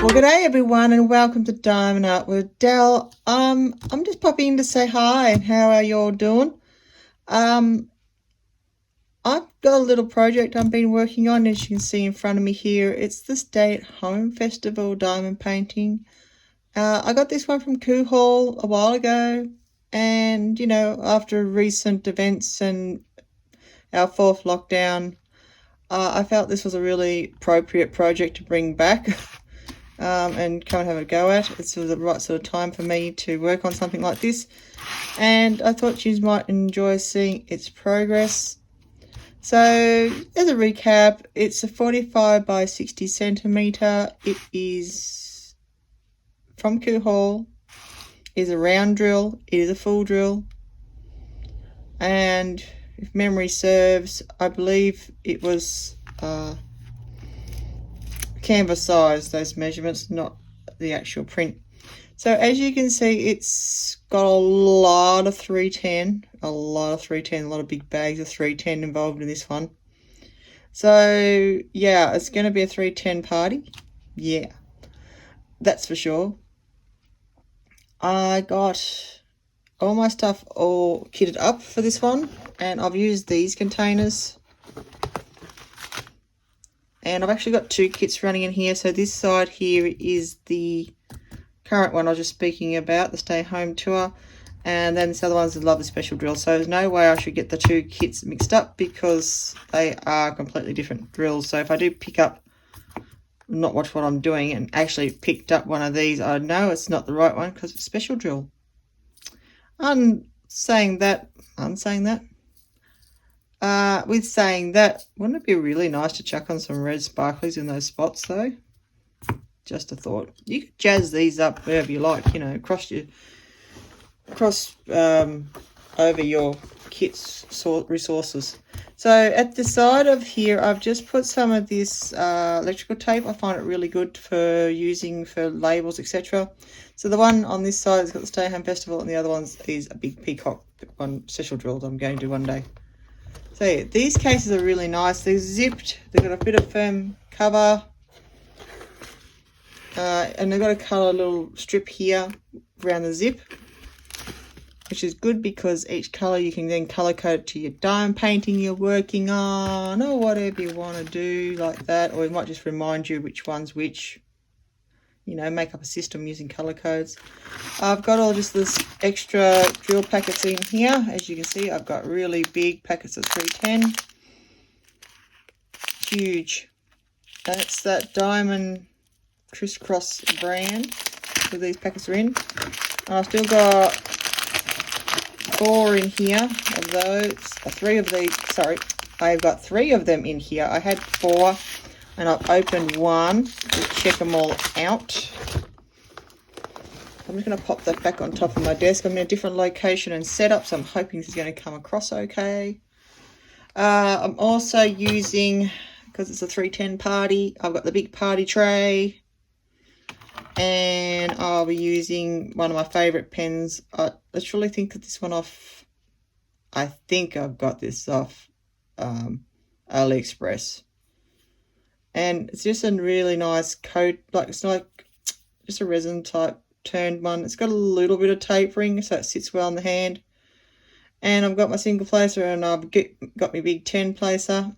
Well, good day everyone, and welcome to Diamond Art with Del. I'm just popping in to say hi and how are you all doing? I've got a little project I've been working on, as you can see in front of me here. It's the Stay at Home Festival diamond painting. I got this one from Coohaul a while ago, and you know, after recent events and our 4th lockdown, I felt this was a really appropriate project to bring back. And come and have a go at. It's the right sort of time for me to work on something like this, and I thought you might enjoy seeing its progress. So as a recap, it's a 45 by 60 centimeter. It is from Coohaul. It is a round drill. It is a full drill, and if memory serves, I believe it was canvas size, those measurements, not the actual print. So as you can see, it's got a lot of 310, a lot of big bags of 310 involved in this one. So yeah, it's going to be a 310 party. Yeah, that's for sure. I got all my stuff all kitted up for this one, and I've used these containers. And I've actually got 2 kits running in here. So this side here is the current one I was just speaking about, the Stay Home Tour. And then this other one's the Lovely Special Drill. So there's no way I should get the 2 kits mixed up because they are completely different drills. So if I do pick up, not watch what I'm doing, and actually picked up one of these, I know it's not the right one because it's Special Drill. I'm saying that. With saying that, wouldn't it be really nice to chuck on some red sparklies in those spots though? Just a thought. You could jazz these up wherever you like, you know, over your kit's resources. So at the side of here, I've just put some of this electrical tape. I find it really good for using for labels, etc. So the one on this side has got the Stay Home Festival, and the other one is a big peacock one, special drill that I'm going to do one day. So yeah, these cases are really nice. They're zipped. They've got a bit of firm cover. And they've got a colour little strip here around the zip, which is good because each colour you can then colour code it to your diamond painting you're working on, or whatever you want to do like that. Or it might just remind you which one's which. You know, make up a system using colour codes. I've got all just this extra drill packets in here. As you can see, I've got really big packets of 310. Huge. And it's that Diamond Crisscross brand that these packets are in. And I've still got 4 in here of those. 3 of these, sorry. I've got 3 of them in here. I had 4. And I've opened one to check them all out. I'm just going to pop that back on top of my desk. I'm in a different location and setup, so I'm hoping this is going to come across okay. I'm also using, because it's a 310 party, I've got the big party tray. And I'll be using one of my favourite pens. I literally think that this one off, I think I've got this off AliExpress. And it's just a really nice coat, like it's like just a resin type turned one. It's got a little bit of tapering, so it sits well in the hand. And I've got my single placer, and I've got my big 10 placer.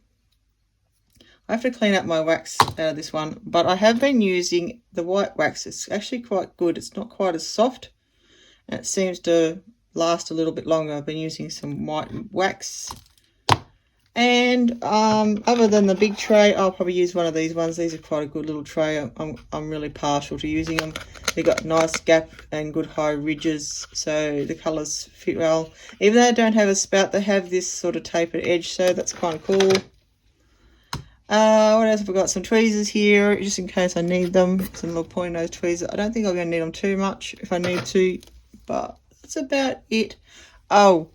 I have to clean up my wax out of this one, but I have been using the white wax. It's actually quite good. It's not quite as soft, and it seems to last a little bit longer. I've been using some white wax. And other than the big tray, I'll probably use one of these ones. These are quite a good little tray. I'm really partial to using them. They've got nice gap and good high ridges, so the colours fit well. Even though they don't have a spout, they have this sort of tapered edge, so that's kind of cool. What else have we got? Some tweezers here, just in case I need them. Some little pointy nose tweezers. I don't think I'm going to need them too much if I need to, but that's about it. Oh,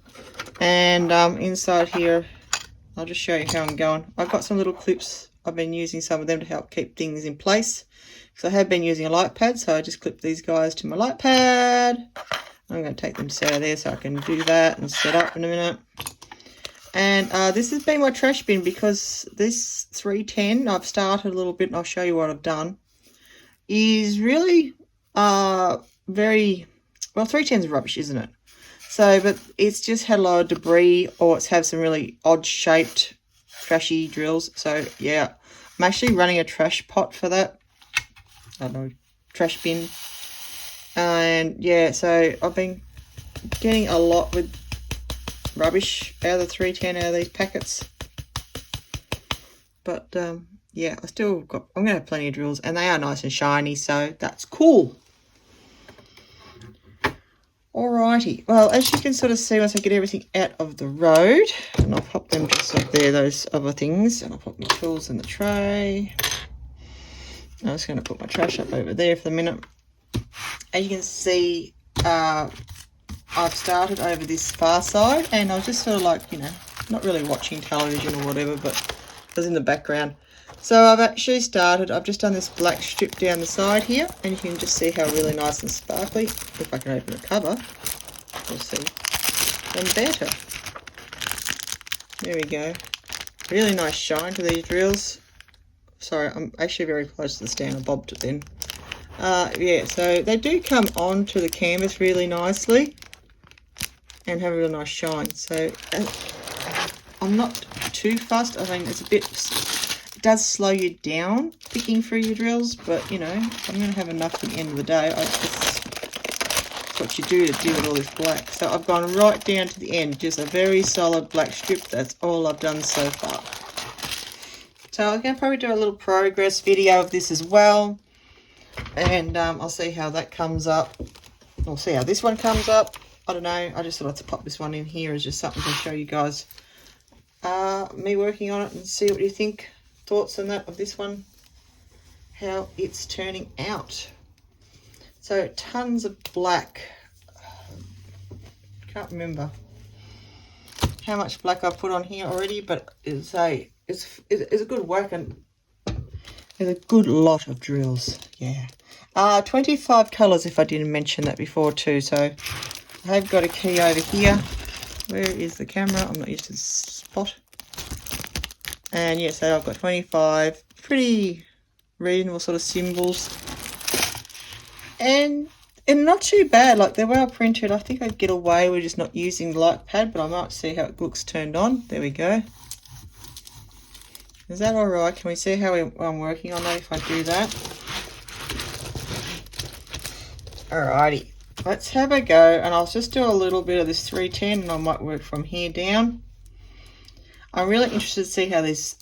and inside here, I'll just show you how I'm going. I've got some little clips. I've been using some of them to help keep things in place. So I have been using a light pad, so I just clip these guys to my light pad. I'm going to take them out of there so I can do that and set up in a minute. And this has been my trash bin because this 310, I've started a little bit and I'll show you what I've done. is really very, well, 310's rubbish, isn't it? So, but it's just had a lot of debris, or it's had some really odd shaped trashy drills. So yeah, I'm actually running a trash pot for that. I don't know, trash bin. And yeah, so I've been getting a lot with rubbish out of the 310 out of these packets. But yeah, I'm gonna have plenty of drills, and they are nice and shiny, so that's cool. Alrighty, well, as you can sort of see, once I get everything out of the road, and I'll pop them just up there, those other things, and I'll put my tools in the tray. I'm just going to put my trash up over there for the minute. As you can see, I've started over this far side, and I was just sort of like, you know, not really watching television or whatever, but it was in the background. So I've actually started, I've just done this black strip down the side here, and you can just see how really nice and sparkly. If I can open the cover, we'll see. And better. There we go. Really nice shine to these drills. Sorry, I'm actually very close to the stand. I bobbed it then. Yeah, so they do come onto the canvas really nicely and have a really nice shine. So I'm not too fussed. I mean, it's a bit... It does slow you down picking through your drills, but you know, I'm going to have enough at the end of the day. It's what you do to deal with all this black. So I've gone right down to the end, just a very solid black strip. That's all I've done so far. So I'm going to probably do a little progress video of this as well, and I'll see how that comes up. We'll see how this one comes up. I don't know. I just thought I'd pop this one in here as just something to show you guys me working on it and see what you think. Thoughts on that, of this one, how it's turning out. So tons of black. Can't remember how much black I've put on here already, but it's a good work, and there's a good lot of drills. Yeah, 25 colours, if I didn't mention that before too. So I have got a key over here. Where is the camera? I'm not used to this spot. And yeah, so I've got 25 pretty reasonable sort of symbols, and not too bad. Like, they're well printed. I think I'd get away with just not using the light pad, but I might see how it looks turned on. There we go. Is that all right? Can we see how I'm working on that if I do that? Alrighty, let's have a go, and I'll just do a little bit of this 310, and I might work from here down. I'm really interested to see how these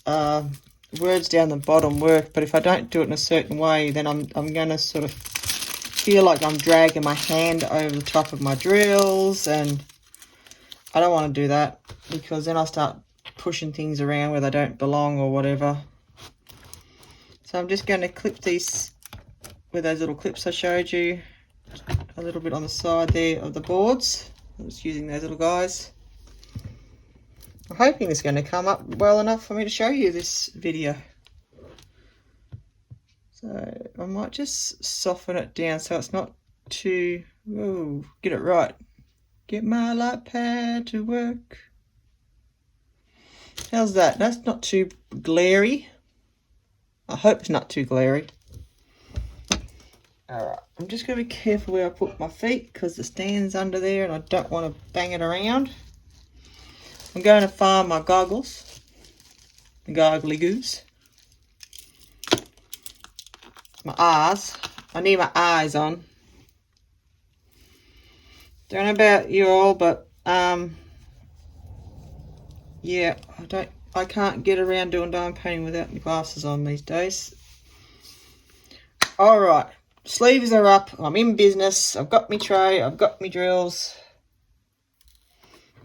words down the bottom work, but if I don't do it in a certain way, then I'm going to sort of feel like I'm dragging my hand over the top of my drills, and I don't want to do that, because then I'll start pushing things around where they don't belong or whatever. So I'm just going to clip these with those little clips I showed you a little bit on the side there of the boards. I was using those little guys. I'm hoping it's going to come up well enough for me to show you this video. So I might just soften it down so it's not too... Ooh, get it right. Get my light pad to work. How's that? That's not too glary. I hope it's not too glary. Alright, I'm just going to be careful where I put my feet, because the stand's under there and I don't want to bang it around. I'm going to find my goggles, the goggly goos. My eyes. I need my eyes on. Don't know about you all, but yeah, I can't get around doing diamond painting without my glasses on these days. Alright, sleeves are up. I'm in business. I've got my tray. I've got my drills.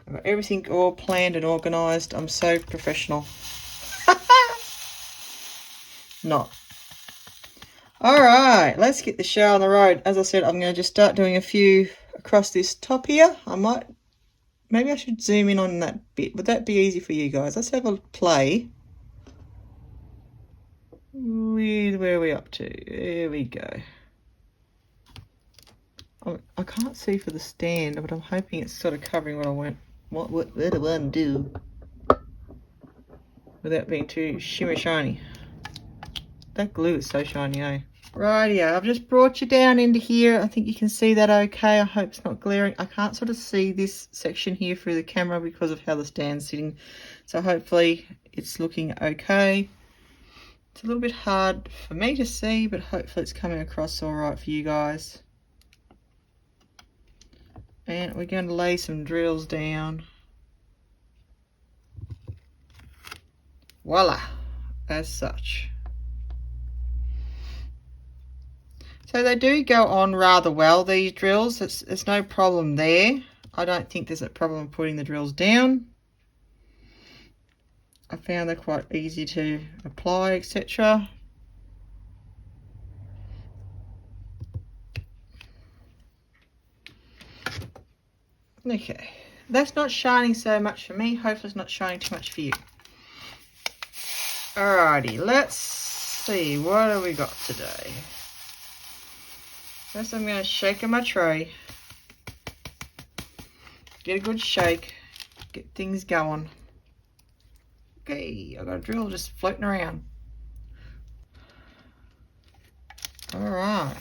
I've got everything all planned and organised. I'm so professional. Not. Alright, let's get the show on the road. As I said, I'm going to just start doing a few across this top here. Maybe I should zoom in on that bit. Would that be easy for you guys? Let's have a play. Where are we up to? There we go. I can't see for the stand, but I'm hoping it's sort of covering what I want. What do I want to do without being too shimmer shiny? That glue is so shiny, eh? Rightio, I've just brought you down into here. I think you can see that okay. I hope it's not glaring. I can't sort of see this section here through the camera because of how the stand's sitting. So hopefully it's looking okay. It's a little bit hard for me to see, but hopefully it's coming across all right for you guys. And we're going to lay some drills down. Voila, as such. So they do go on rather well, these drills. There's no problem there. I don't think there's a problem putting the drills down. I found they're quite easy to apply, etc. Okay, that's not shining so much for me. Hopefully it's not shining too much for you. Alrighty, let's see, what have we got today? First I'm going to shake on my tray. Get a good shake. Get things going. Okay, I got a drill just floating around. Alright.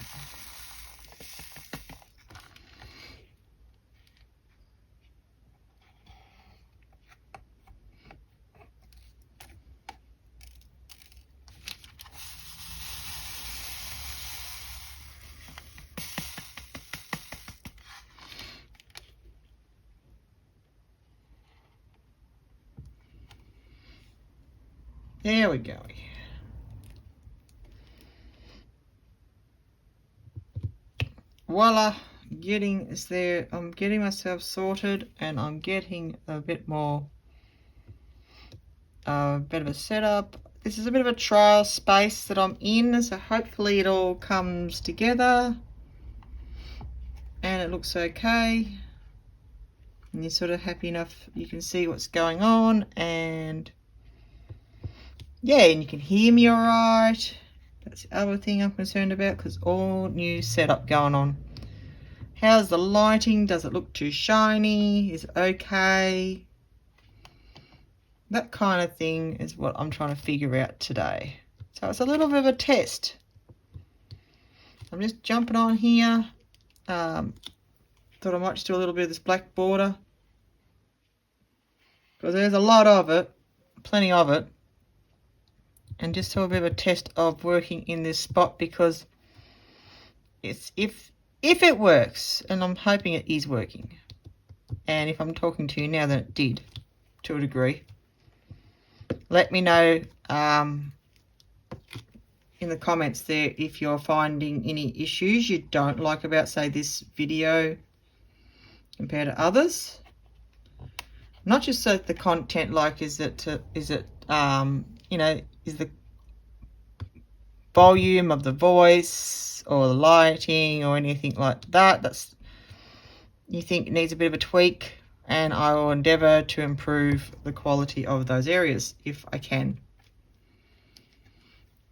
There we go. Voila, getting is there. I'm getting myself sorted and I'm getting a bit more, bit of a setup. This is a bit of a trial space that I'm in, so hopefully it all comes together and it looks okay. And you're sort of happy enough you can see what's going on, and yeah, and you can hear me all right. That's the other thing I'm concerned about, because all new setup going on. How's the lighting? Does it look too shiny? Is it okay? That kind of thing is what I'm trying to figure out today. So it's a little bit of a test. I'm just jumping on here. Thought I might just do a little bit of this black border, because there's a lot of it, plenty of it. And just do a bit of a test of working in this spot, because it's if it works, and I'm hoping it is working, and if I'm talking to you now that it did to a degree, let me know in the comments there if you're finding any issues you don't like about, say, this video compared to others. Not just the content, like is it you know, is the volume of the voice or the lighting or anything like that that's you think needs a bit of a tweak, and I will endeavour to improve the quality of those areas if I can.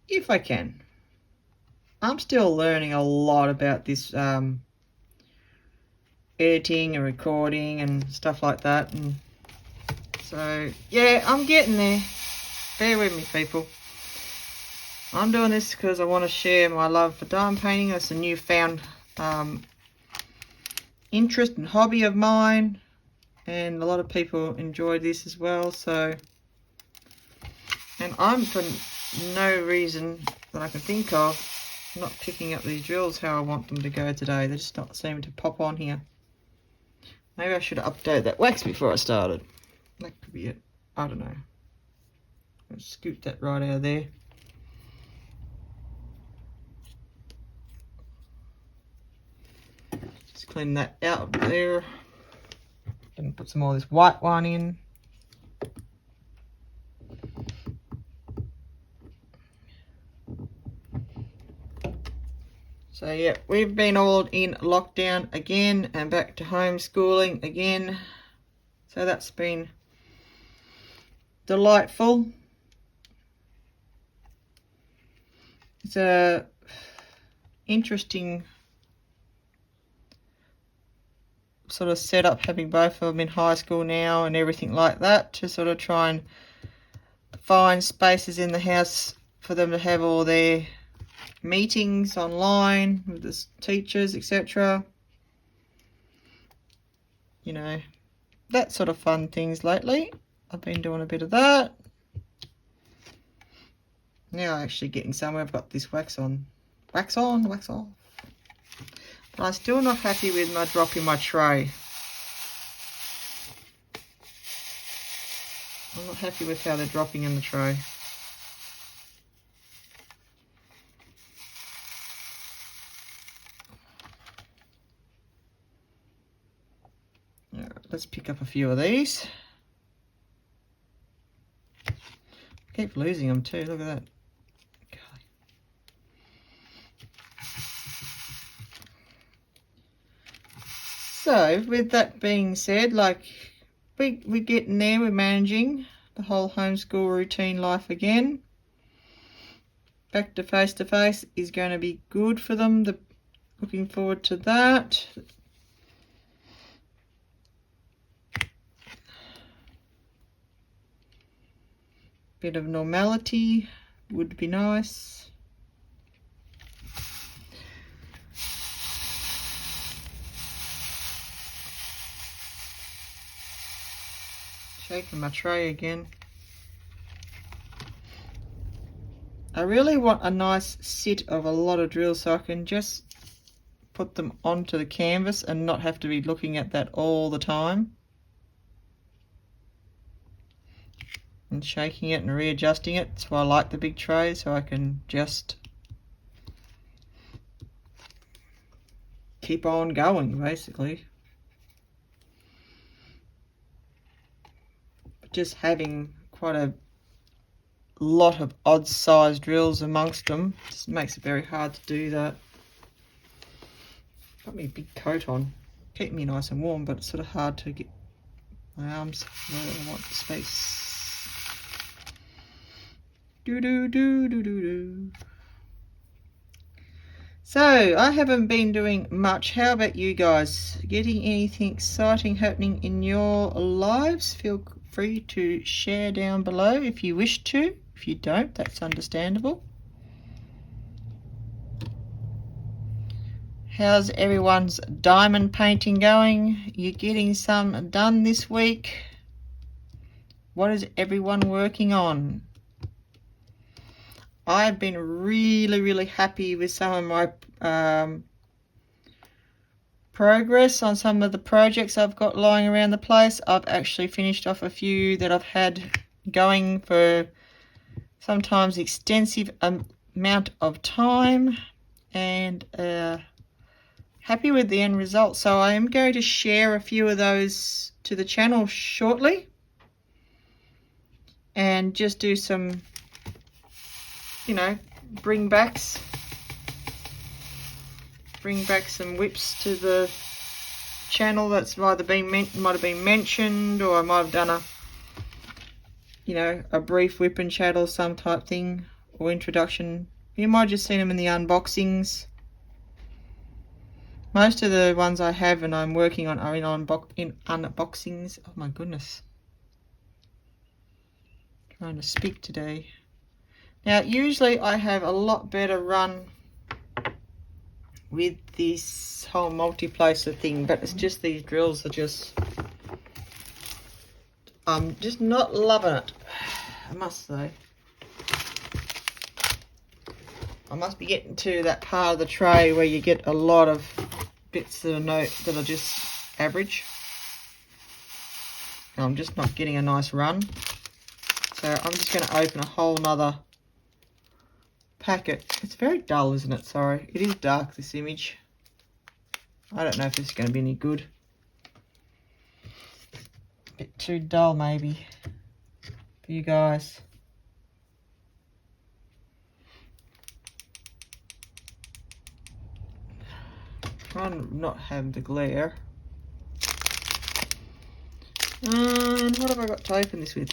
If I can. I'm still learning a lot about this editing and recording and stuff like that, and so yeah, I'm getting there. Bear with me, people. I'm doing this because I want to share my love for diamond painting. That's a newfound interest and hobby of mine, and a lot of people enjoy this as well. So, and I'm for no reason that I can think of not picking up these drills how I want them to go today. They're just not seeming to pop on here. Maybe I should update that wax before I started. That could be it. I don't know. I'll scoot that right out of there. Just clean that out there. And put some more of this white one in. So yeah, we've been all in lockdown again and back to homeschooling again. So that's been delightful. It's a interesting sort of setup, having both of them in high school now and everything like that, to sort of try and find spaces in the house for them to have all their meetings online with the teachers, etc. You know, that sort of fun things lately. I've been doing a bit of that. Now I'm actually getting somewhere. I've got this wax on. Wax on, wax off. But I'm still not happy with my drop in my tray. I'm not happy with how they're dropping in the tray. Alright, let's pick up a few of these. Keep losing them too, look at that. So with that being said, like we're getting there, we're managing the whole homeschool routine life again. Back to face is going to be good for them. Looking forward to that. Bit of normality would be nice. Shaking my tray again. I really want a nice sit of a lot of drills so I can just put them onto the canvas and not have to be looking at that all the time. And shaking it and readjusting it. That's why I like the big tray, so I can just keep on going basically. Just having quite a lot of odd sized drills amongst them just makes it very hard to do that. Got me a big coat on, keep me nice and warm, but it's sort of hard to get my arms where I want the space. Do do do do do do. So I haven't been doing much. How about you guys? Getting anything exciting happening in your lives? Feel free to share down below if you wish to. If you don't, that's understandable. How's everyone's diamond painting going? You getting some done this week? What is everyone working on? I've been really happy with some of my progress on some of the projects I've got lying around the place. I've actually finished off a few that I've had going for sometimes extensive amount of time, and happy with the end result. So I am going to share a few of those to the channel shortly and just do some, you know, bring back some WIPs to the channel that's either might have been mentioned, or I might have done a, you know, a brief WIP and chat or some type thing, or introduction. You might have just seen them in the unboxings. Most of the ones I have and I'm working on are in unboxings. Oh my goodness. Trying to speak today. Now usually I have a lot better run with this whole multi-placer thing, but it's just these drills are just, I'm just not loving it, I must say. I must be getting to that part of the tray where you get a lot of bits that are just average. I'm just not getting a nice run. So I'm just going to open a whole nother packet. It's very dull, isn't it? Sorry. It is dark, this image. I don't know if this is going to be any good. A bit too dull maybe for you guys. Trying to not have the glare. And what have I got to open this with?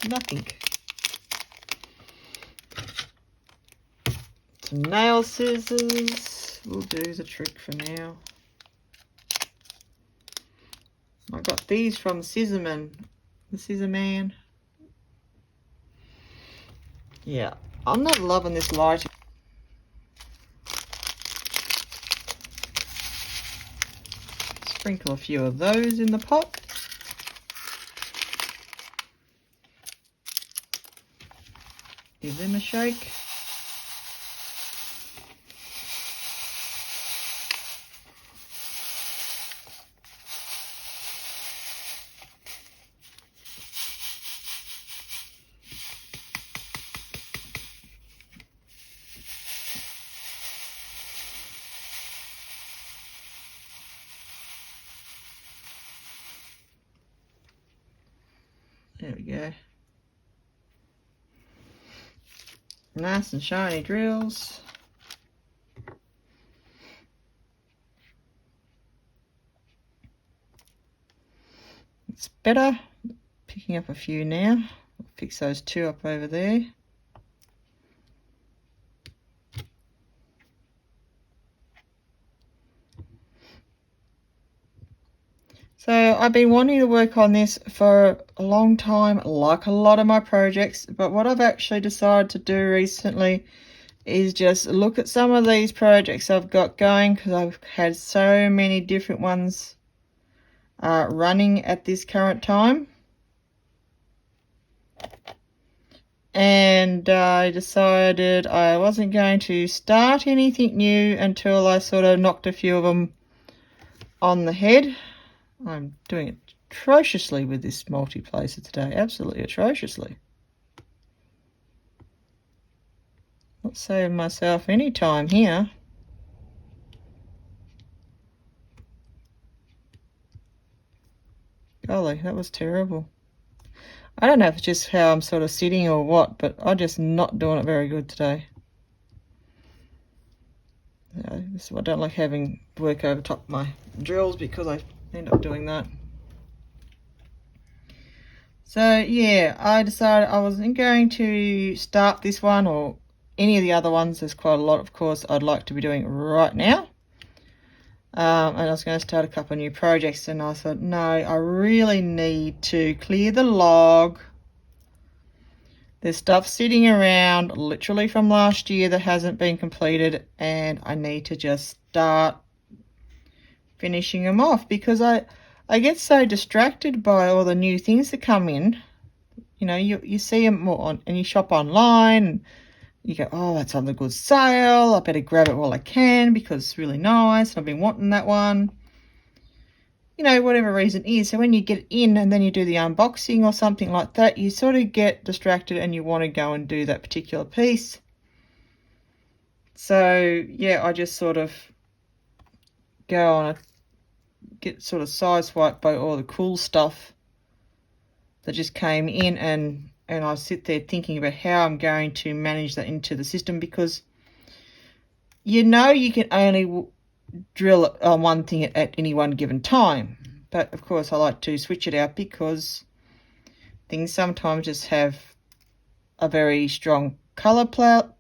Nothing. Some nail scissors will do the trick for now. I got these from the Scissor Man. Yeah, I'm not loving this light. Sprinkle a few of those in the pot. Give them a shake. There we go. Nice and shiny drills. It's better. Picking up a few now. I'll fix those two up over there. So I've been wanting to work on this for a long time, like a lot of my projects, but what I've actually decided to do recently is just look at some of these projects I've got going, because I've had so many different ones running at this current time. And I decided I wasn't going to start anything new until I sort of knocked a few of them on the head. I'm doing it atrociously with this multi-placer today, absolutely atrociously. Not saving myself any time here. Golly, that was terrible. I don't know if it's just how I'm sort of sitting or what, but I'm just not doing it very good today. I don't like having work over top my drills because I end up doing that. So yeah, I decided I wasn't going to start this one or any of the other ones. There's quite a lot, of course, I'd like to be doing right now. And I was going to start a couple of new projects, and I thought, no, I really need to clear the log. There's stuff sitting around literally from last year that hasn't been completed, and I need to just start finishing them off, because I get so distracted by all the new things that come in. You know, you see them more on, and you shop online, and you go, oh, that's on the good sale. I better grab it while I can because it's really nice. I've been wanting that one. You know, whatever reason is. So when you get in and then you do the unboxing or something like that, you sort of get distracted and you want to go and do that particular piece. So yeah, I just sort of go on get sort of sideswiped by all the cool stuff that just came in, and I sit there thinking about how I'm going to manage that into the system, because you know you can only drill on one thing at any one given time. But of course I like to switch it out, because things sometimes just have a very strong color palette.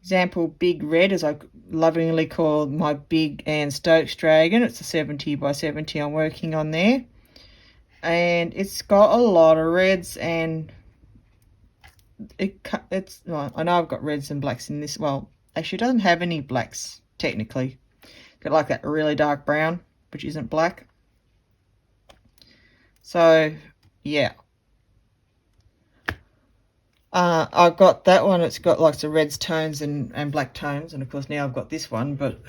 Example, Big Red, as I lovingly call my Big Ann Stokes dragon. It's a 70 by 70 I'm working on there. And it's got a lot of reds, and well, I know I've got reds and blacks in this. Well, actually it doesn't have any blacks, technically. Got like that really dark brown, which isn't black. So, yeah. I've got that one. It's got lots of reds tones and black tones, and of course now I've got this one. But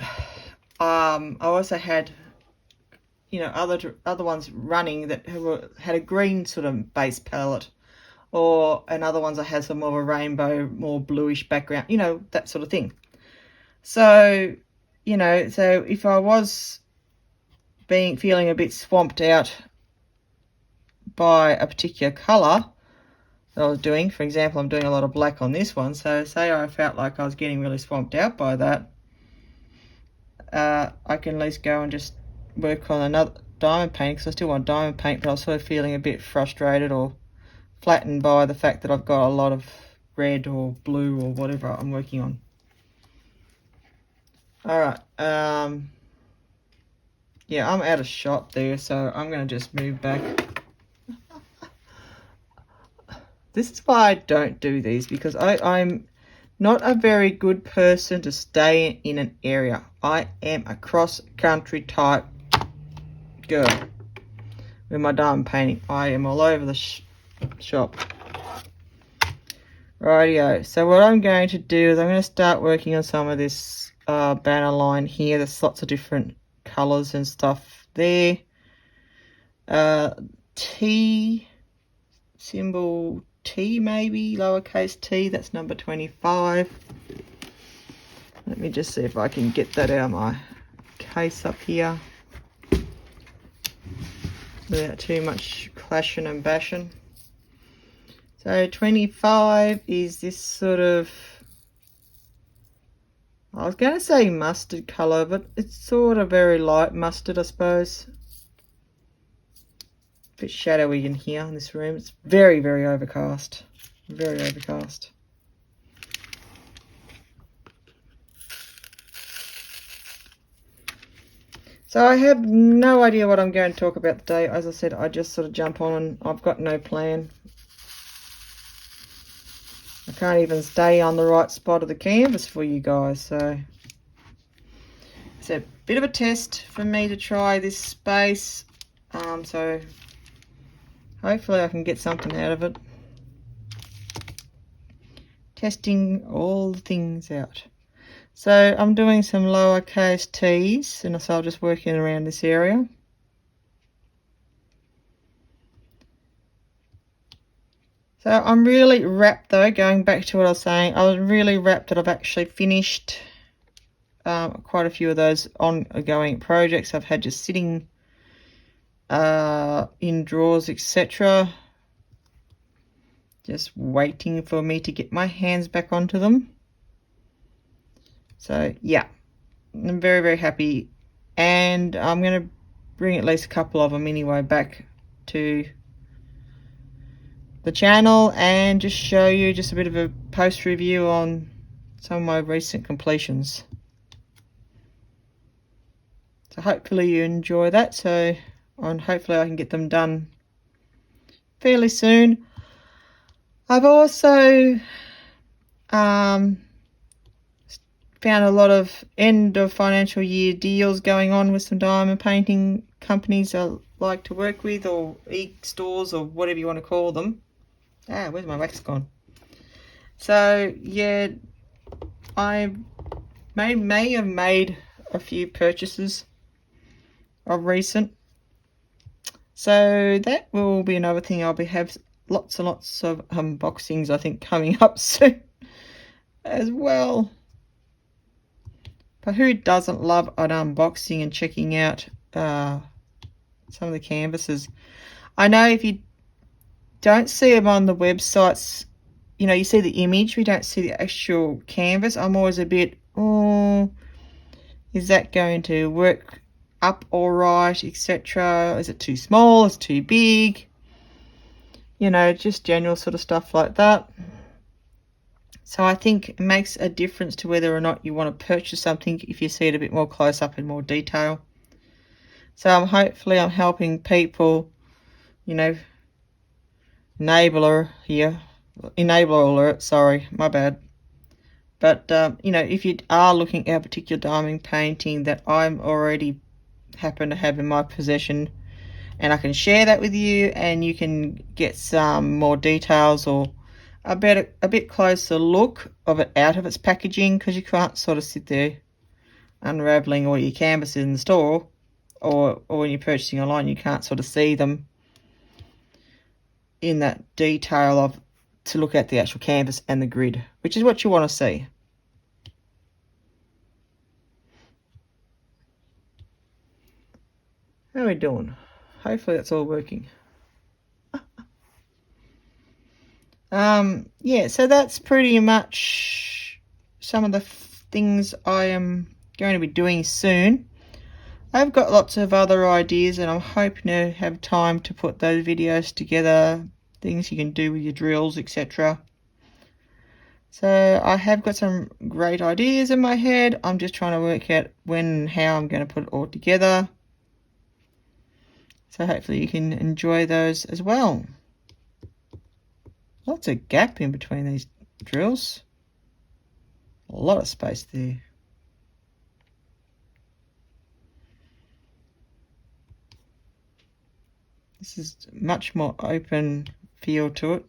I also had, you know, other ones running that had a green sort of base palette, and other ones I had some more of a rainbow, more bluish background, you know, that sort of thing. So, you know, so if I was feeling a bit swamped out by a particular colour that I was doing, for example, I'm doing a lot of black on this one, so say I felt like I was getting really swamped out by that, I can at least go and just work on another diamond paint, because I still want diamond paint, but I was sort of feeling a bit frustrated or flattened by the fact that I've got a lot of red or blue or whatever I'm working on. Alright, yeah, I'm out of shot there, so I'm going to just move back. This is why I don't do these, because I'm not a very good person to stay in an area. I am a cross-country type girl with my diamond painting. I am all over the shop. Rightio. So what I'm going to do is I'm going to start working on some of this banner line here. There's lots of different colours and stuff there. T, symbol T maybe, lowercase t, that's number 25. Let me just see if I can get that out of my case up here without too much clashing and bashing. So 25 is this sort of, I was going to say mustard colour, but it's sort of very light mustard, I suppose. A bit shadowy in here in this room. It's very, very overcast. Very overcast. So I have no idea what I'm going to talk about today. As I said, I just sort of jump on and I've got no plan. I can't even stay on the right spot of the canvas for you guys. So it's a bit of a test for me to try this space. So hopefully I can get something out of it. Testing all the things out. So I'm doing some lowercase t's, and so I'm just working around this area. So I'm really wrapped though, going back to what I was saying, I was really wrapped that I've actually finished quite a few of those ongoing projects I've had just sitting in drawers, etc. Just waiting for me to get my hands back onto them. So yeah, I'm very, very happy, and I'm going to bring at least a couple of them anyway back to the channel and just show you just a bit of a post review on some of my recent completions. So hopefully you enjoy that, and hopefully I can get them done fairly soon. I've also found a lot of end of financial year deals going on with some diamond painting companies I like to work with, or e-stores, or whatever you want to call them. Where's my wax gone? So yeah, I may have made a few purchases of recent. So that will be another thing. I'll have lots and lots of unboxings, I think, coming up soon as well. But who doesn't love an unboxing and checking out some of the canvases? I know if you don't see them on the websites, you know, you see the image, we don't see the actual canvas. I'm always a bit, oh, is that going to work up all right, etc.? Is it too small? Is it too big? You know, just general sort of stuff like that. So I think it makes a difference to whether or not you want to purchase something if you see it a bit more close up in more detail. So hopefully I'm helping people, you know, enabler alert, sorry, my bad. But, you know, if you are looking at a particular diamond painting that I'm already happen to have in my possession, and I can share that with you, and you can get some more details or a bit closer look of it out of its packaging, because you can't sort of sit there unraveling all your canvases in the store, or when you're purchasing online, you can't sort of see them in that detail of to look at the actual canvas and the grid, which is what you want to see. How are we doing? Hopefully that's all working. Yeah, so that's pretty much some of the things I am going to be doing soon. I've got lots of other ideas, and I'm hoping to have time to put those videos together, things you can do with your drills, etc. So I have got some great ideas in my head. I'm just trying to work out when and how I'm going to put it all together. So hopefully you can enjoy those as well. lots of gap in between these drills. A lot of space there. This is much more open feel to it.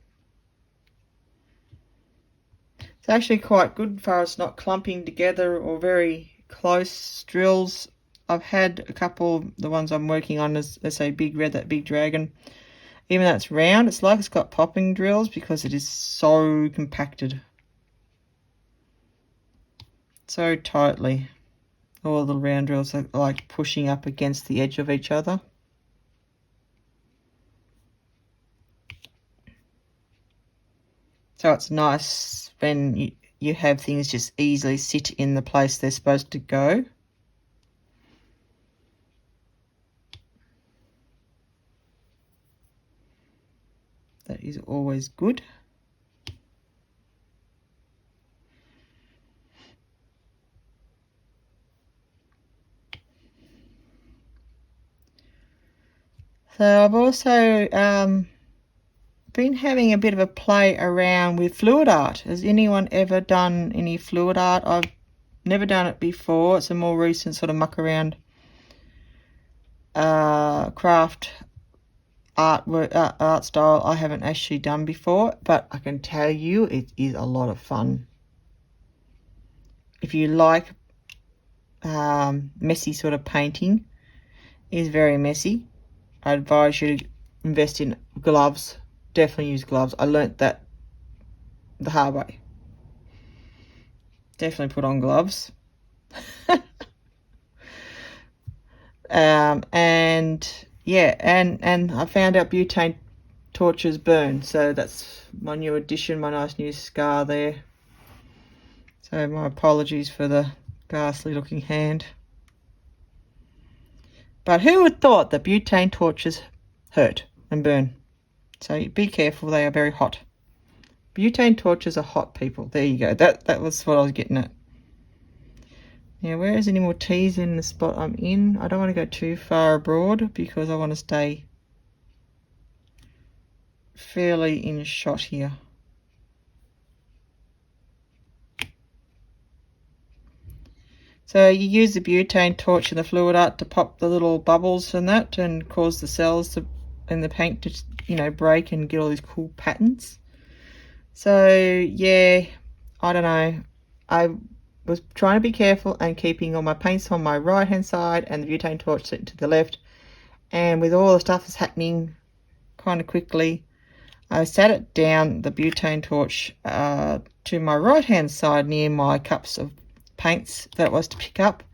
It's actually quite good for us not clumping together or very close drills. I've had a couple, the ones I'm working on is, let's say, Big Red, that big dragon. Even though it's round, it's like it's got popping drills because it is so compacted. So tightly. All the round drills are like pushing up against the edge of each other. So it's nice when you have things just easily sit in the place they're supposed to go. That is always good. So I've also been having a bit of a play around with fluid art. Has anyone ever done any fluid art? I've never done it before. It's a more recent sort of muck around craft art style I haven't actually done before, but I can tell you it is a lot of fun. If you like messy sort of painting, it is very messy. I advise you to invest in gloves. Definitely use gloves. I learnt that the hard way. Definitely put on gloves. And yeah, and I found out butane torches burn, so that's my new addition, my nice new scar there. So my apologies for the ghastly looking hand. But who would thought that butane torches hurt and burn? So be careful, they are very hot. Butane torches are hot, people. There you go. That was what I was getting at. Now, where is any more teas in the spot I'm in? I don't want to go too far abroad because I want to stay fairly in shot here. So you use the butane torch and the fluid art to pop the little bubbles and that and cause the cells to, in the paint to, you know, break and get all these cool patterns. So yeah, I don't know. I was trying to be careful and keeping all my paints on my right hand side and the butane torch sitting to the left. And with all the stuff that's happening kind of quickly, I sat it down, the butane torch, to my right hand side near my cups of paints that was to pick up,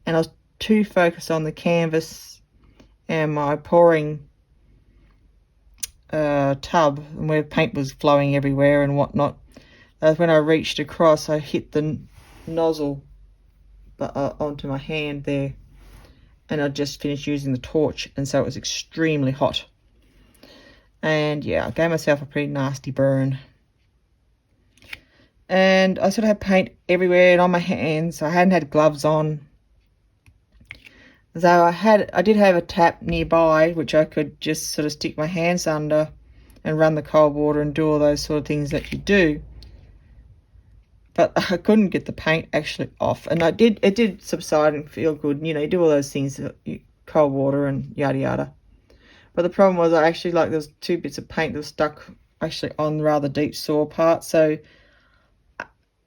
and I was too focused on the canvas and my pouring tub and where paint was flowing everywhere and whatnot. When I reached across, I hit the nozzle onto my hand there, and I just finished using the torch, and so it was extremely hot. And yeah, I gave myself a pretty nasty burn. And I sort of had paint everywhere and on my hands. I hadn't had gloves on. So I did have a tap nearby, which I could just sort of stick my hands under and run the cold water and do all those sort of things that you do. But I couldn't get the paint actually off. And it did subside and feel good. You know, you do all those things, cold water and yada yada. But the problem was I actually, like, there was 2 bits of paint that was stuck actually on the rather deep sore part. So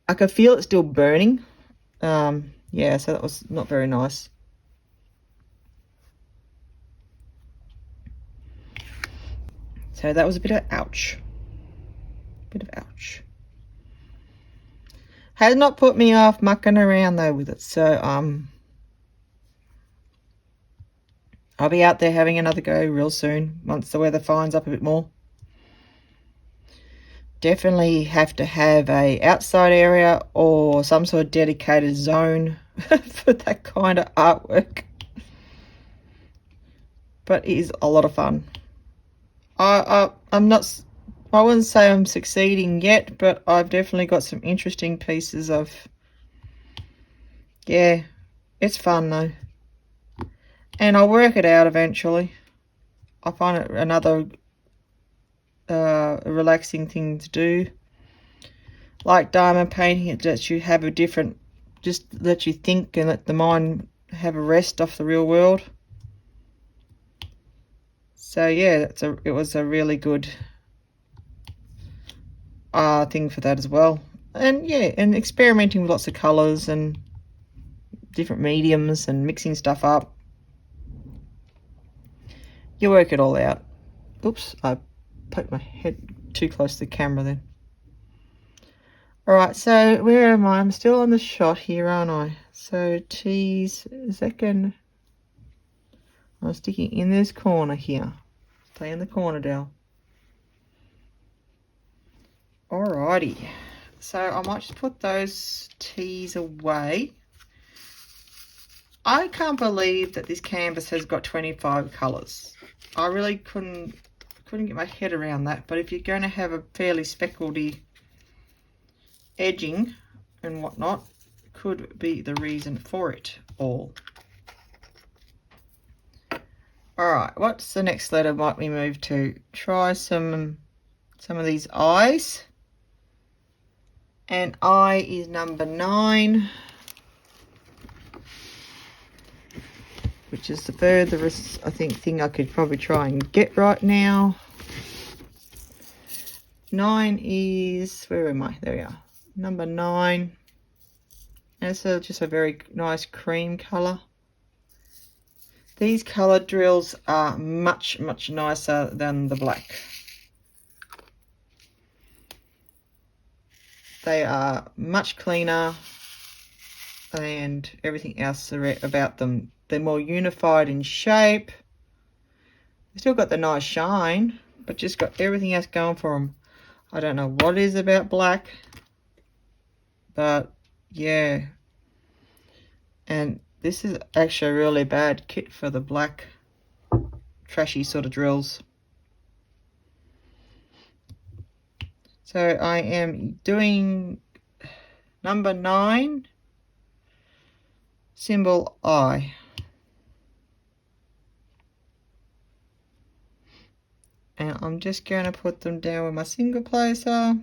I could feel it still burning. Yeah, so that was not very nice. So that was a bit of ouch. Bit of ouch. Has not put me off mucking around though with it. So I'll be out there having another go real soon once the weather fines up a bit more. Definitely have to have a outside area or some sort of dedicated zone for that kind of artwork. But it is a lot of fun. I wouldn't say I'm succeeding yet, but I've definitely got some interesting pieces of, yeah, it's fun though. And I'll work it out eventually. I find it another a relaxing thing to do. Like diamond painting, it lets you have a different, just let you think and let the mind have a rest off the real world. So yeah, it was a really good thing for that as well. And yeah, and experimenting with lots of colours and different mediums and mixing stuff up. You work it all out. Oops, I poked my head too close to the camera then. Alright, so where am I? I'm still on the shot here, aren't I? So tease, is that going... I'm sticking in this corner here. Stay in the corner, Del. Alrighty. So I might just put those teas away. I can't believe that this canvas has got 25 colours. I really couldn't get my head around that, but if you're going to have a fairly speckledy edging and whatnot, could be the reason for it all. Alright, what's the next letter might we move to? Try some of these eyes. And I is number 9. Which is the furthest, I think, thing I could probably try and get right now. 9 is, where am I? There we are. Number 9. And it's just a very nice cream colour. These colour drills are much, much nicer than the black. They are much cleaner and everything else about them. They're more unified in shape. They've still got the nice shine, but just got everything else going for them. I don't know what it is about black, but yeah. And this is actually a really bad kit for the black, trashy sort of drills. So I am doing number 9, symbol I. And I'm just going to put them down with my single placer.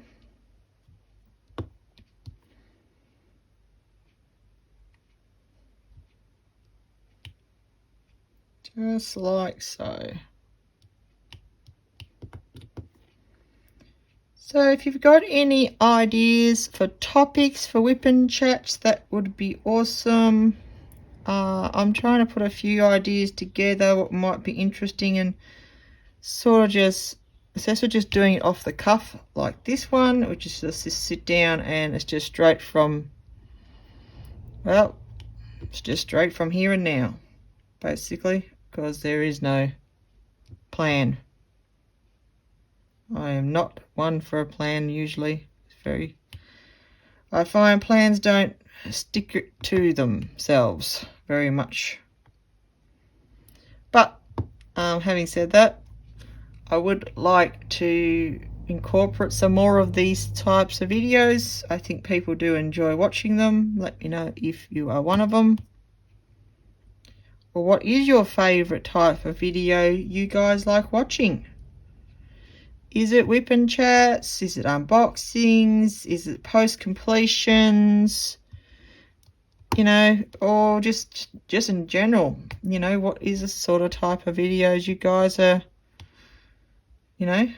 Just like so. So if you've got any ideas for topics for WIP chats, that would be awesome. I'm trying to put a few ideas together what might be interesting, and sort of just, instead of just doing it off the cuff like this one, which is just sit down and it's just straight from, well, it's just straight from here and now, basically, because there is no plan. I am not one for a plan usually. I find plans don't stick to themselves very much. But having said that, I would like to incorporate some more of these types of videos. I think people do enjoy watching them. Let me know if you are one of them. Or what is your favourite type of video you guys like watching? Is it WIP chats? Is it unboxings? Is it post completions? You know, or just in general, you know, what is the sort of type of videos you guys are, you know,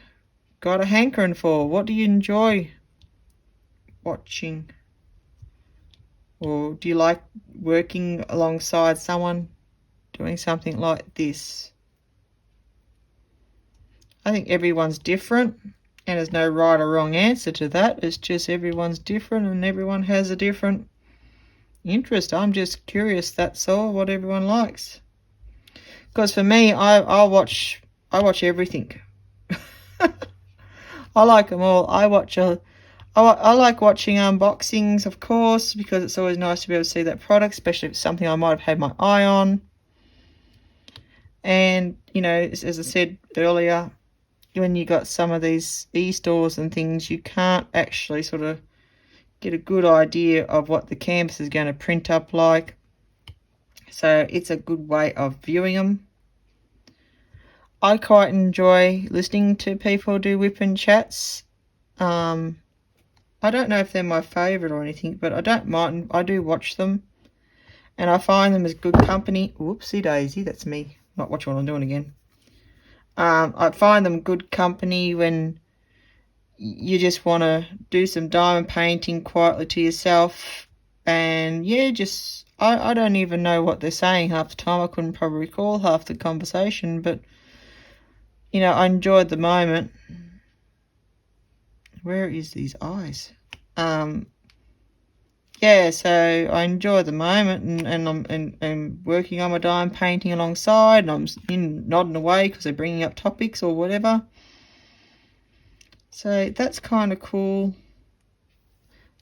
got a hankering for? What do you enjoy watching? Or do you like working alongside someone doing something like this? I think everyone's different, and there's no right or wrong answer to that. It's just everyone's different and everyone has a different interest. I'm just curious, that's all, what everyone likes. Because for me, I watch everything. I like them all. I like watching unboxings, of course, because it's always nice to be able to see that product, especially if it's something I might have had my eye on. And, you know, as I said earlier, when you got some of these e-stores and things, you can't actually sort of get a good idea of what the canvas is going to print up like. So it's a good way of viewing them. I quite enjoy listening to people do W.I.P chats. I don't know if they're my favourite or anything, but I don't mind. I do watch them, and I find them as good company. Whoopsie daisy, that's me not watching what I'm doing again. I find them good company when you just want to do some diamond painting quietly to yourself, and yeah, just I don't even know what they're saying half the time. I couldn't probably recall half the conversation, but you know, I enjoyed the moment. Where is these eyes? Yeah, so I enjoy the moment, and I'm working on my diamond painting alongside, and I'm nodding away because they're bringing up topics or whatever. So that's kind of cool.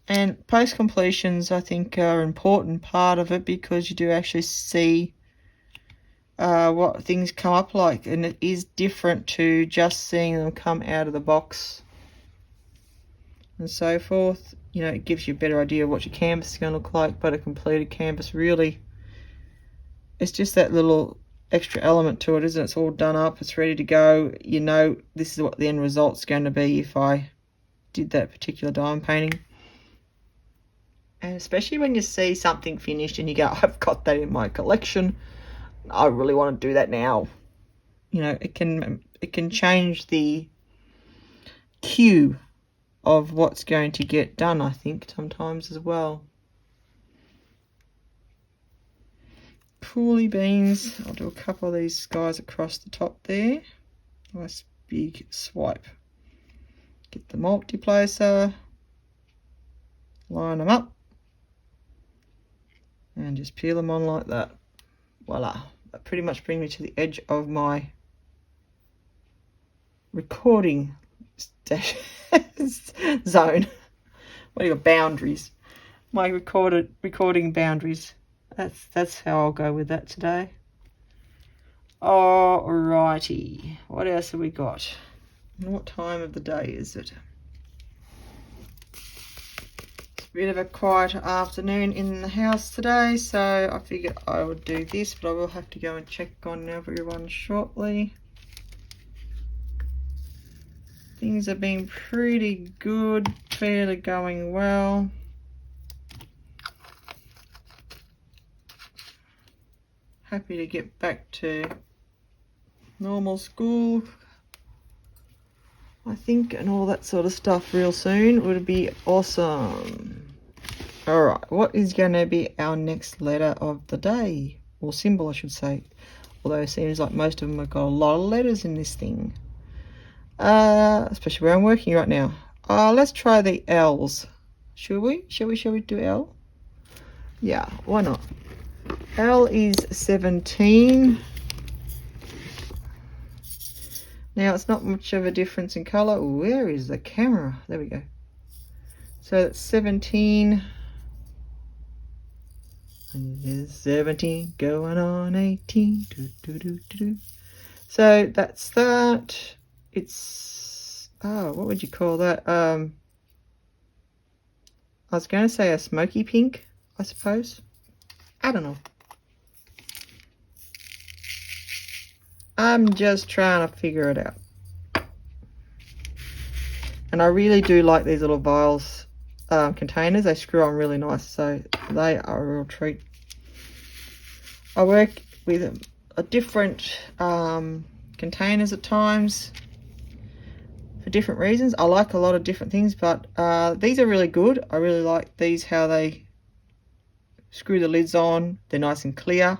And post completions, I think, are an important part of it because you do actually see what things come up like, and it is different to just seeing them come out of the box and so forth. You know, it gives you a better idea of what your canvas is going to look like, but a completed canvas really, it's just that little extra element to it, isn't it? It's all done up, it's ready to go. You know, this is what the end result's going to be if I did that particular diamond painting. And especially when you see something finished and you go, I've got that in my collection, I really want to do that now. You know, it can change the cue of what's going to get done, I think, sometimes as well. Coolie beans. I'll do a couple of these guys across the top there. Nice big swipe. Get the multiplacer. Line them up. And just peel them on like that. Voila. That pretty much brings me to the edge of my recording zone. What are your boundaries? My recording boundaries. That's how I'll go with that today. Alrighty. What else have we got? And what time of the day is it? Bit of a quiet afternoon in the house today, so I figured I would do this, but I will have to go and check on everyone shortly. Things have been pretty good, fairly going well. Happy to get back to normal school, I think, and all that sort of stuff real soon. Would be awesome. Alright, what is going to be our next letter of the day? Or symbol, I should say. Although it seems like most of them have got a lot of letters in this thing. Especially where I'm working right now. Let's try the L's. Shall we do L? Yeah, why not? L is 17. Now, it's not much of a difference in colour. Where is the camera? There we go. So that's 17. Is 17 going on 18? So that's that. It's, what would you call that? I was going to say a smoky pink, I suppose. I don't know. I'm just trying to figure it out. And I really do like these little vials containers. They screw on really nice, so they are a real treat. I work with a different containers at times for different reasons. I like a lot of different things, but these are really good. I really like these, how they screw the lids on. They're nice and clear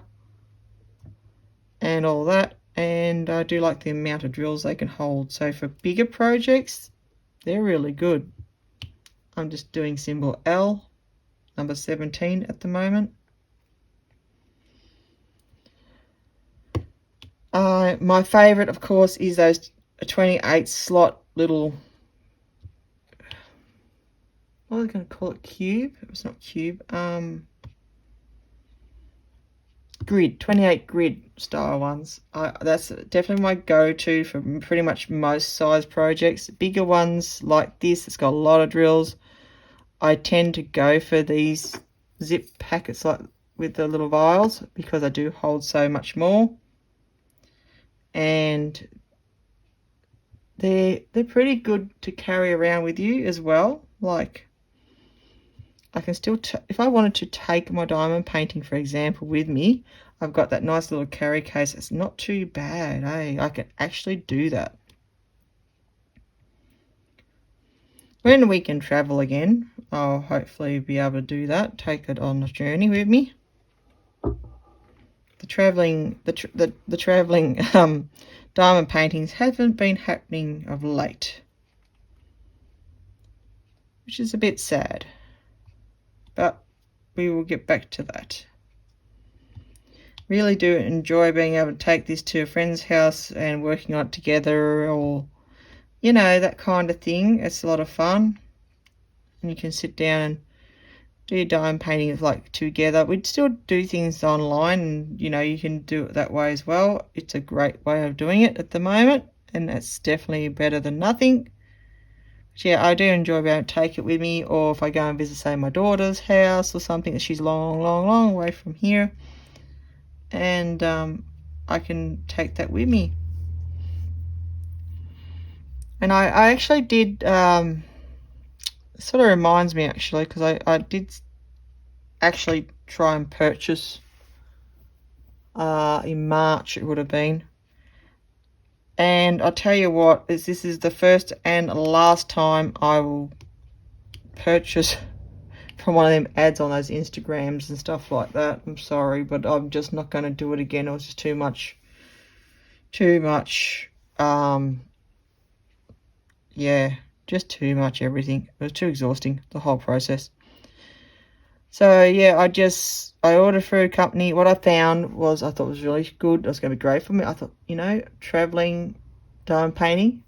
and all that. And I do like the amount of drills they can hold. So for bigger projects, they're really good. I'm just doing symbol L, number 17 at the moment. My favourite, of course, is those 28 slot little, what are they going to call it? Cube? It's not cube. Grid, 28 grid style ones. That's definitely my go-to for pretty much most size projects. Bigger ones like this, it's got a lot of drills. I tend to go for these zip packets like with the little vials because I do hold so much more. and they're pretty good to carry around with you as well. Like, I can still, if I wanted to take my diamond painting, for example, with me, I've got that nice little carry case. It's not too bad, eh? I can actually do that. When we can travel again, I'll hopefully be able to do that, take it on a journey with me. The traveling diamond paintings haven't been happening of late, which is a bit sad, but we will get back to that. Really do enjoy being able to take this to a friend's house and working on it together, or you know, that kind of thing. It's a lot of fun, and you can sit down and do your diamond painting like together. We'd still do things online, and you know, you can do it that way as well. It's a great way of doing it at the moment, and it's definitely better than nothing. But yeah, I do enjoy being able to take it with me, or if I go and visit, say, my daughter's house or something, that she's long away from here, and I can take that with me. And I actually did, sort of reminds me actually, because I did actually try and purchase in March, it would have been, and I'll tell you what, this is the first and last time I will purchase from one of them ads on those Instagrams and stuff like that. I'm sorry, but I'm just not going to do it again. It was just too much yeah, just too much everything. It was too exhausting, the whole process. So yeah, I ordered through a company. What I found was, I thought was really good. It was going to be great for me. I thought, you know, traveling diamond painting,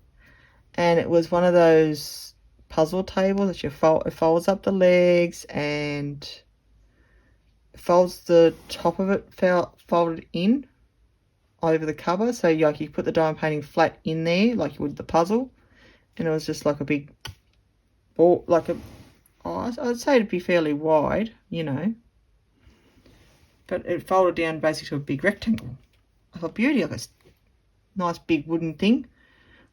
and it was one of those puzzle tables that it folds up the legs and folds the top of it folded in over the cover. So like you put the diamond painting flat in there like you would the puzzle, and it was just like a big ball, like a, I'd say it'd be fairly wide, you know, but it folded down basically to a big rectangle. I thought, beauty, like a nice big wooden thing.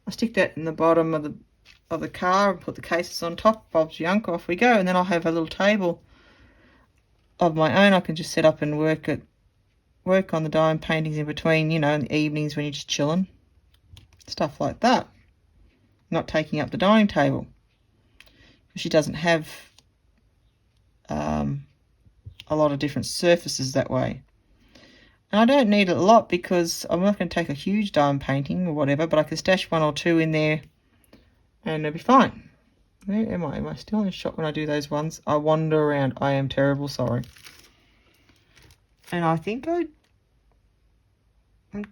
I stick that in the bottom of the car and put the cases on top. Bob's your uncle, off we go. And then I'll have a little table of my own. I can just set up and work on the diamond paintings in between, you know, in the evenings when you're just chilling, stuff like that. Not taking up the dining table, because she doesn't have a lot of different surfaces that way. And I don't need it a lot, because I'm not going to take a huge diamond painting or whatever, but I can stash one or two in there and it'll be fine. Where am I? Am I still in the shop when I do those ones? I wander around. I am terrible, sorry. And I think I'm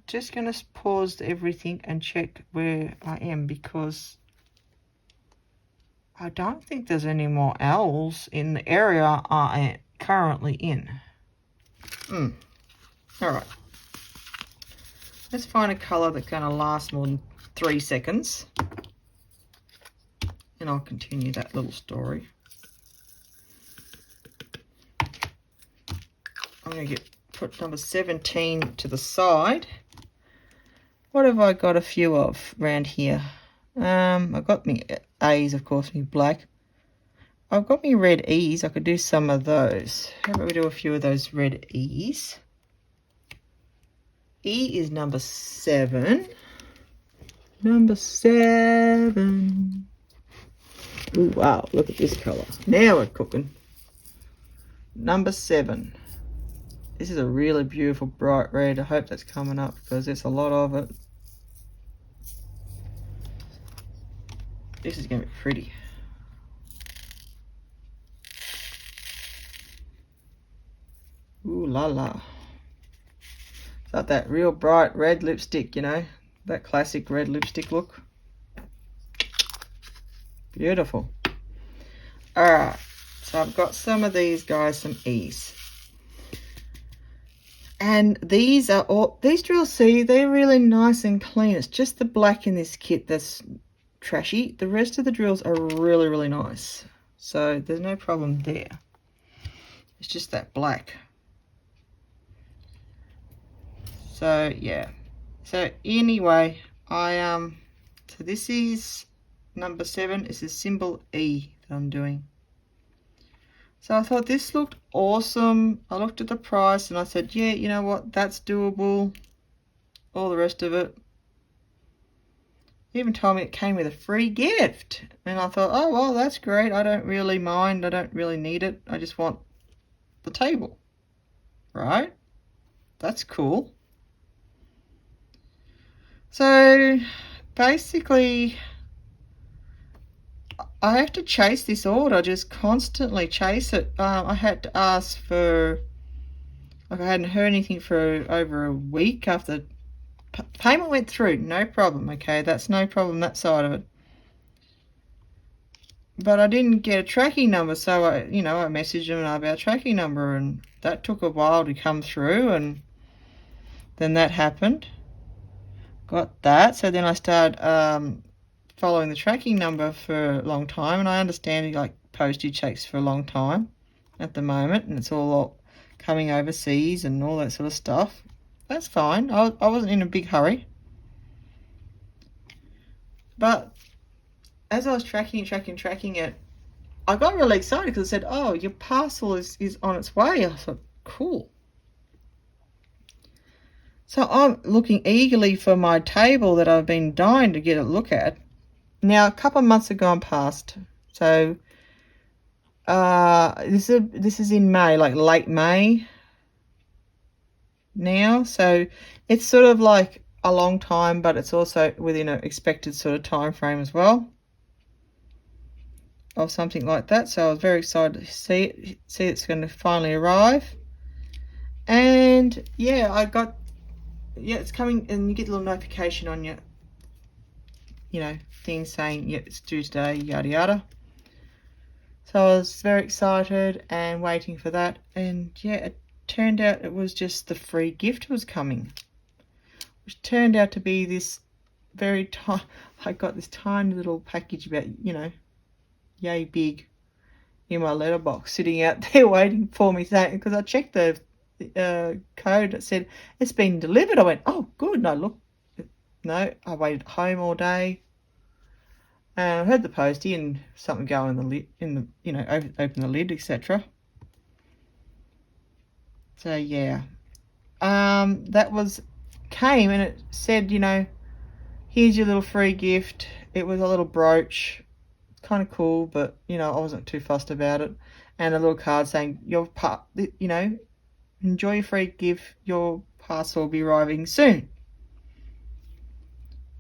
just going to pause everything and check where I am, because I don't think there's any more owls in the area I am currently in. Alright. Let's find a colour that's going to last more than 3 seconds. And I'll continue that little story. I'm going to put number 17 to the side. What have I got a few of around here? I've got me A's, of course, me black. I've got me red E's. I could do some of those. How about we do a few of those red E's? E is number 7. Number 7. Ooh, wow, look at this colour. Now we're cooking. Number 7. This is a really beautiful bright red. I hope that's coming up, because there's a lot of it. This is going to be pretty. Ooh la la. It's like that real bright red lipstick, you know, that classic red lipstick look. Beautiful. Alright, so I've got some of these guys, some E's. And these drills, see, they're really nice and clean. It's just the black in this kit that's trashy. The rest of the drills are really, really nice. So there's no problem there. It's just that black. So yeah, So anyway, so this is number 7. This is symbol E that I'm doing. So I thought this looked awesome. I looked at the price and I said, yeah, you know what, that's doable. All the rest of it. He even told me it came with a free gift. And I thought, oh, well, that's great. I don't really mind. I don't really need it. I just want the table. Right? That's cool. So basically, I have to chase this order, just constantly chase it. I had to ask for, like, I hadn't heard anything for over a week after payment went through, no problem. Okay, that's no problem, that side of it. But I didn't get a tracking number, so I messaged them about tracking number, and that took a while to come through, and then that happened. Got that, so then I started following the tracking number for a long time, and I understand like postage takes for a long time at the moment, and it's all coming overseas and all that sort of stuff. That's fine. I wasn't in a big hurry, but as I was tracking it, I got really excited because it said, oh, your parcel is on its way. I thought, cool. So I'm looking eagerly for my table that I've been dying to get a look at. Now, a couple of months have gone past, so this is in May, like late May now. So it's sort of like a long time, but it's also within an expected sort of time frame as well of something like that. So I was very excited to see it's going to finally arrive. And yeah, it's coming, and you get a little notification on your thing saying, yeah, it's due today, yada yada. So I was very excited and waiting for that, and yeah, it turned out it was just the free gift was coming, which turned out to be this very tiny, I got this tiny little package about, yay big in my letterbox sitting out there waiting for me, saying, because I checked the code, it said it's been delivered. I went, oh good. No, I waited home all day, and I heard the postie and something go in the lid, open the lid, etc. So yeah, that came, and it said, here's your little free gift. It was a little brooch, kind of cool, but I wasn't too fussed about it, and a little card saying enjoy your free gift, your parcel will be arriving soon.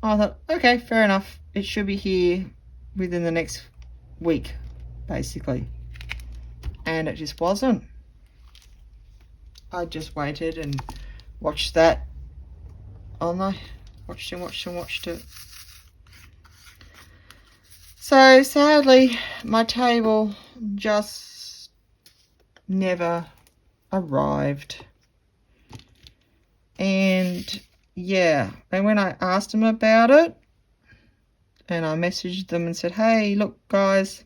I thought, okay, fair enough. It should be here within the next week, basically. And it just wasn't. I just waited and watched that. Watched it. So sadly, my table just never arrived. And yeah, and when I asked them about it, and I messaged them and said, hey, look guys,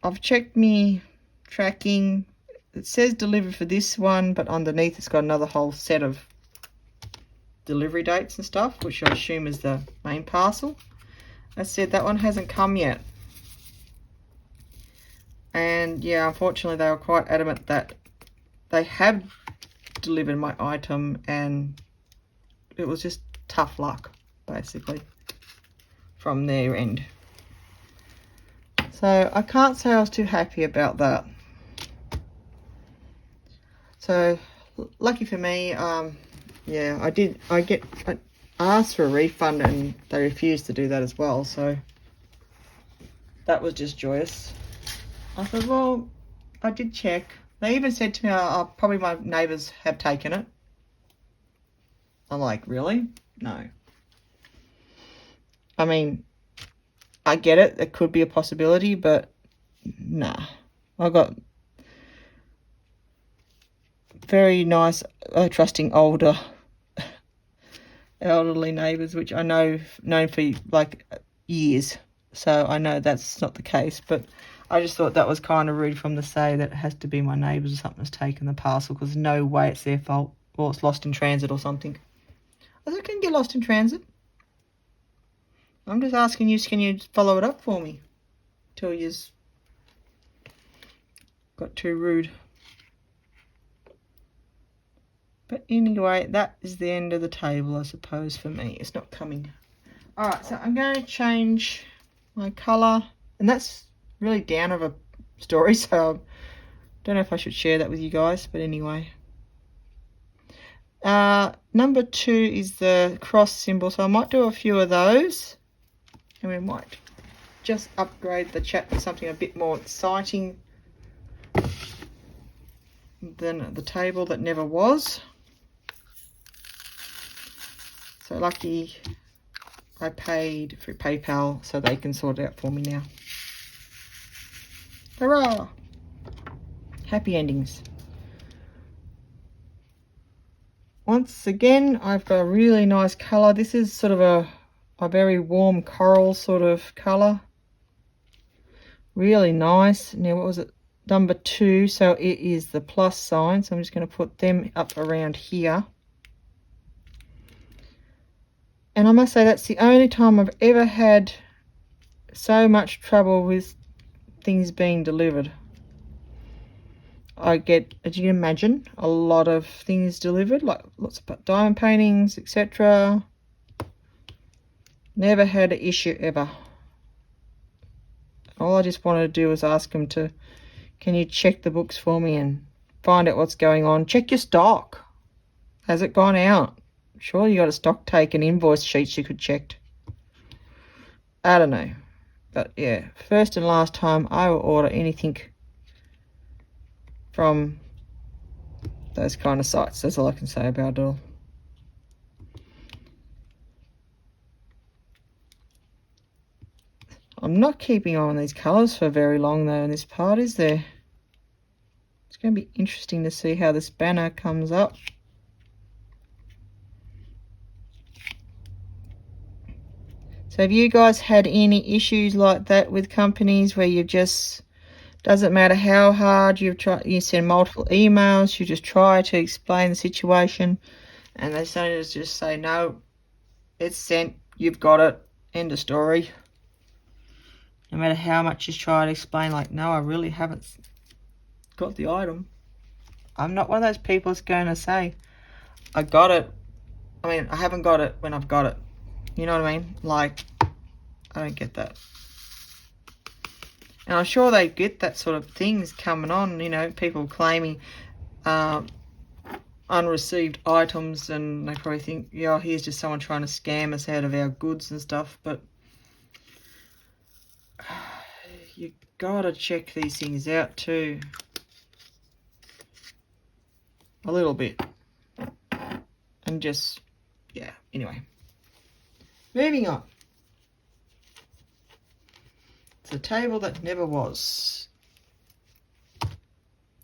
I've checked me tracking. It says delivered for this one, but underneath it's got another whole set of delivery dates and stuff, which I assume is the main parcel. I said that one hasn't come yet. And yeah, unfortunately they were quite adamant that they have delivered my item, and it was just tough luck basically from their end. So I can't say I was too happy about that. So lucky for me, yeah, I asked for a refund and they refused to do that as well, so that was just joyous. I thought, well, I did check. They even said to me, probably my neighbours have taken it. I'm like, really? No. I mean, I get it. It could be a possibility, but nah. I got very nice, trusting elderly neighbours, which I known for like years. So I know that's not the case, but I just thought that was kind of rude from to say that it has to be my neighbours or something that's taken the parcel, because no way it's their fault or it's lost in transit or something. I think it can get lost in transit. I'm just asking you, can you follow it up for me till you've got too rude. But anyway, that is the end of the table, I suppose, for me. It's not coming. Alright, so I'm going to change my colour. And that's really down of a story, so I don't know if I should share that with you guys. But anyway. Number 2 is the cross symbol. So I might do a few of those. And we might just upgrade the chat to something a bit more exciting than the table that never was. So lucky I paid through PayPal so they can sort it out for me now. Hurrah! Happy endings. Once again, I've got a really nice colour. This is sort of a very warm coral sort of colour. Really nice. Now, what was it? Number 2, so it is the plus sign. So I'm just going to put them up around here. And I must say that's the only time I've ever had so much trouble with things being delivered. I get, as you can imagine, a lot of things delivered, like lots of diamond paintings, etc. Never had an issue ever. All I just wanted to do was ask them to, can you check the books for me and find out what's going on? Check your stock. Has it gone out? Surely you got a stock take and invoice sheets you could check. I don't know. But yeah, first and last time I will order anything from those kind of sites. That's all I can say about it all. I'm not keeping on these colours for very long though in this part, is there? It's going to be interesting to see how this banner comes up. So have you guys had any issues like that with companies where you just, doesn't matter how hard you've tried, you send multiple emails, you just try to explain the situation and they just say, no, it's sent, you've got it, end of story. No matter how much you try to explain, like, no, I really haven't got the item. I'm not one of those people that's going to say, I got it. I mean, I haven't got it when I've got it. You know what I mean? Like, I don't get that. And I'm sure they get that sort of things coming on, you know, people claiming unreceived items, and they probably think, yeah, here's just someone trying to scam us out of our goods and stuff. But you gotta check these things out too. A little bit. And just, yeah, anyway. Moving on. It's a table that never was.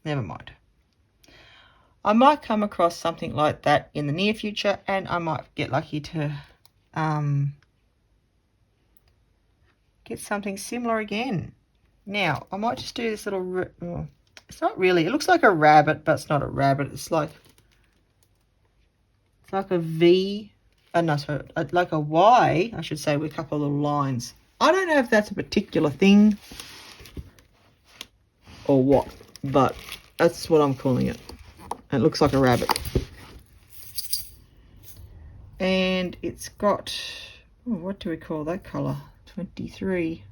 Never mind. I might come across something like that in the near future, and I might get lucky to get something similar again. Now, I might just do this little, it's not really, it looks like a rabbit, but it's not a rabbit. It's like a V, no, sorry, like a Y, I should say, with a couple of little lines. I don't know if that's a particular thing or what, but that's what I'm calling it. And it looks like a rabbit. And it's got, oh, what do we call that colour? 23.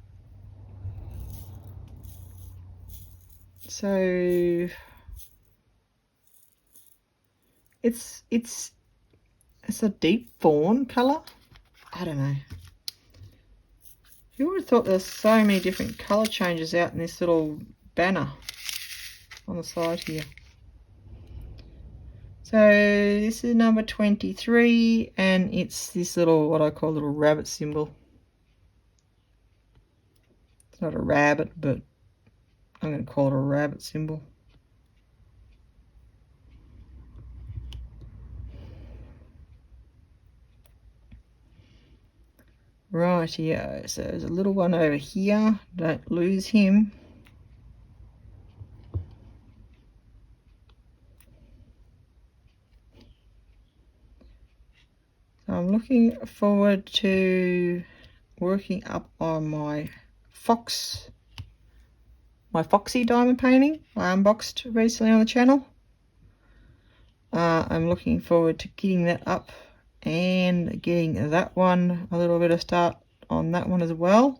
So it's a deep fawn colour. I don't know. Who would have thought there's so many different colour changes out in this little banner on the side here. So this is number 23, and it's this little, what I call a little rabbit symbol. It's not a rabbit, but I'm going to call it a rabbit symbol. Rightio, so there's a little one over here, don't lose him. looking forward to working up on my Foxy diamond painting I unboxed recently on the channel. I'm looking forward to getting that up and getting that one a little bit of start on that one as well.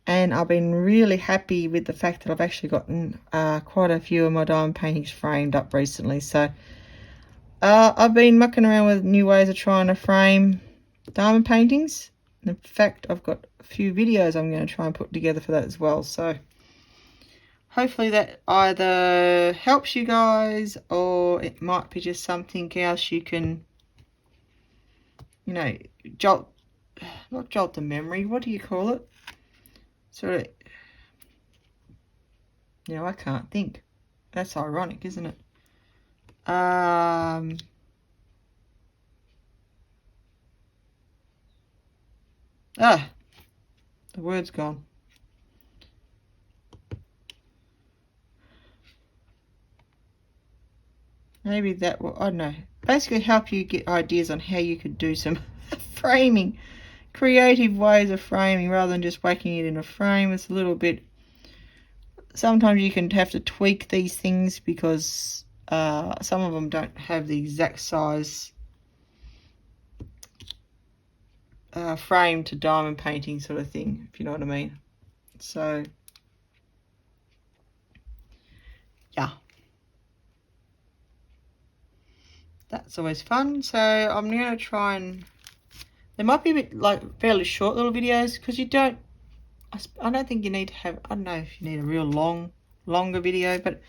And I've been really happy with the fact that I've actually gotten quite a few of my diamond paintings framed up recently. So I've been mucking around with new ways of trying to frame diamond paintings. In fact, I've got a few videos I'm going to try and put together for that as well. So hopefully that either helps you guys, or it might be just something else you can, you know, not jolt the memory, what do you call it? Sort of, you know, I can't think. That's ironic, isn't it? The word's gone. Maybe that will, I don't know, basically help you get ideas on how you could do some framing, creative ways of framing rather than just whacking it in a frame. It's a little bit, sometimes you can have to tweak these things because some of them don't have the exact size frame to diamond painting sort of thing, if you know what I mean. So yeah, that's always fun. So I'm going to try and, they might be a bit like fairly short little videos because you don't, I don't think you need to have, I don't know if you need a real longer video, but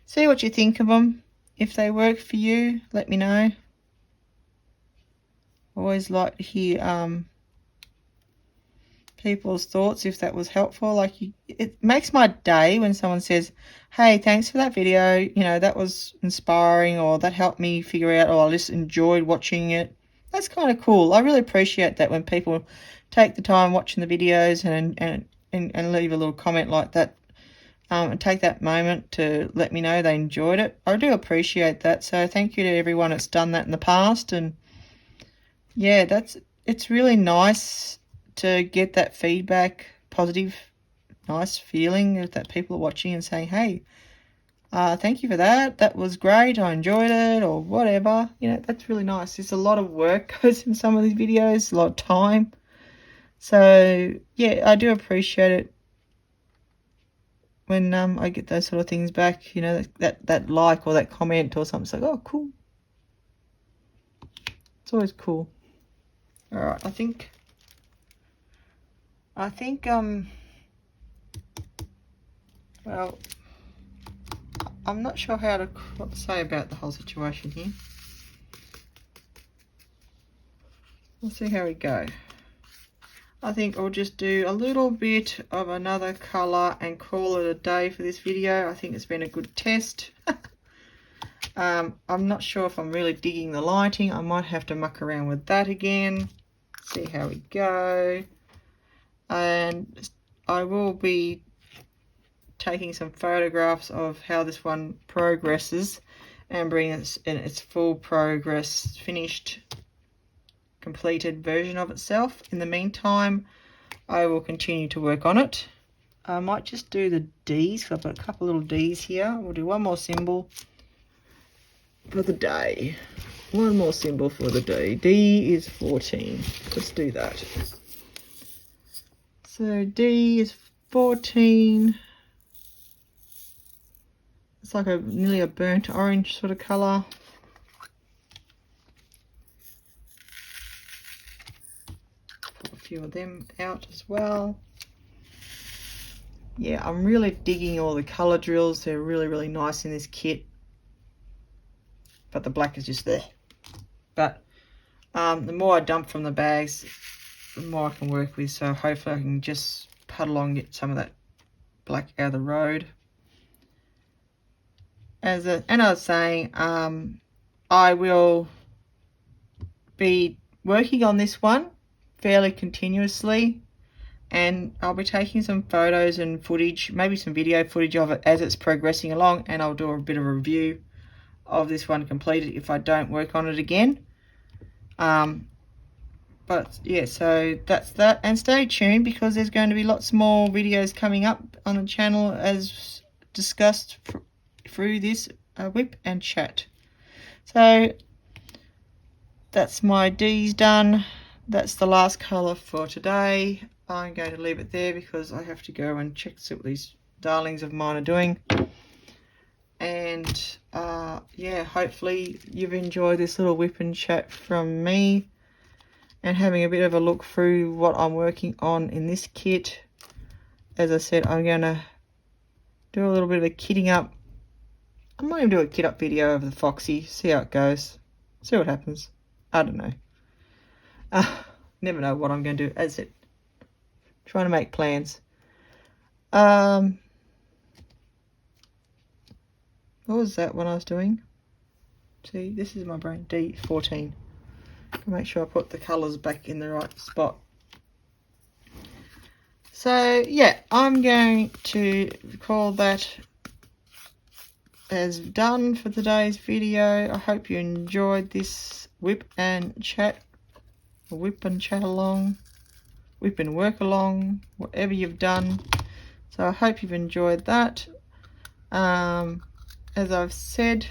see what you think of them. If they work for you, let me know. Always like to hear people's thoughts if that was helpful. Like, it makes my day when someone says, hey, thanks for that video, you know, that was inspiring, or that helped me figure out, or I just enjoyed watching it. That's kind of cool. I really appreciate that when people take the time watching the videos and leave a little comment like that, and take that moment to let me know they enjoyed it. I do appreciate that. So thank you to everyone that's done that in the past. And yeah, it's really nice to get that feedback, positive, nice feeling that people are watching and saying, hey, thank you for that. That was great. I enjoyed it, or whatever. You know, that's really nice. There's a lot of work goes in some of these videos, a lot of time. So yeah, I do appreciate it when I get those sort of things back. You know, that like or that comment or something. It's like, oh, cool. It's always cool. All right, I think well, I'm not sure what to say about the whole situation here. We'll see how we go. I think I'll just do a little bit of another colour and call it a day for this video. I think it's been a good test. I'm not sure if I'm really digging the lighting. I might have to muck around with that again. See how we go. And I will be taking some photographs of how this one progresses and bring it in its full progress, finished, completed version of itself. In the meantime, I will continue to work on it. I might just do the D's, because I've got a couple little D's here. We'll do one more symbol for the day. One more symbol for the day. D is 14. Let's do that. So D is 14. It's like nearly a burnt orange sort of colour. Put a few of them out as well. Yeah, I'm really digging all the colour drills. They're really, really nice in this kit. But the black is just there. But the more I dump from the bags, the more I can work with. So hopefully I can just puddle along and get some of that black out of the road. And I was saying, I will be working on this one fairly continuously, and I'll be taking some photos and footage, maybe some video footage of it as it's progressing along, and I'll do a bit of a review of this one completed if I don't work on it again. But yeah, so that's that, and stay tuned because there's going to be lots more videos coming up on the channel as discussed through this WIP and chat. So that's my D's done. That's the last colour for today. I'm going to leave it there because I have to go and check see what these darlings of mine are doing. And yeah, hopefully you've enjoyed this little WIP and chat from me and having a bit of a look through what I'm working on in this kit. As I said, I'm going to do a little bit of a kitting up. I might even do a kit up video of the Foxy, see how it goes, see what happens. I don't know. Never know what I'm going to do. As it, trying to make plans. What was that one I was doing? See, this is my brain. D14. Make sure I put the colours back in the right spot. So yeah, I'm going to call that as done for today's video. I hope you enjoyed this WIP and chat, WIP and chat along, WIP and work along, whatever you've done. So I hope you've enjoyed that. As I've said,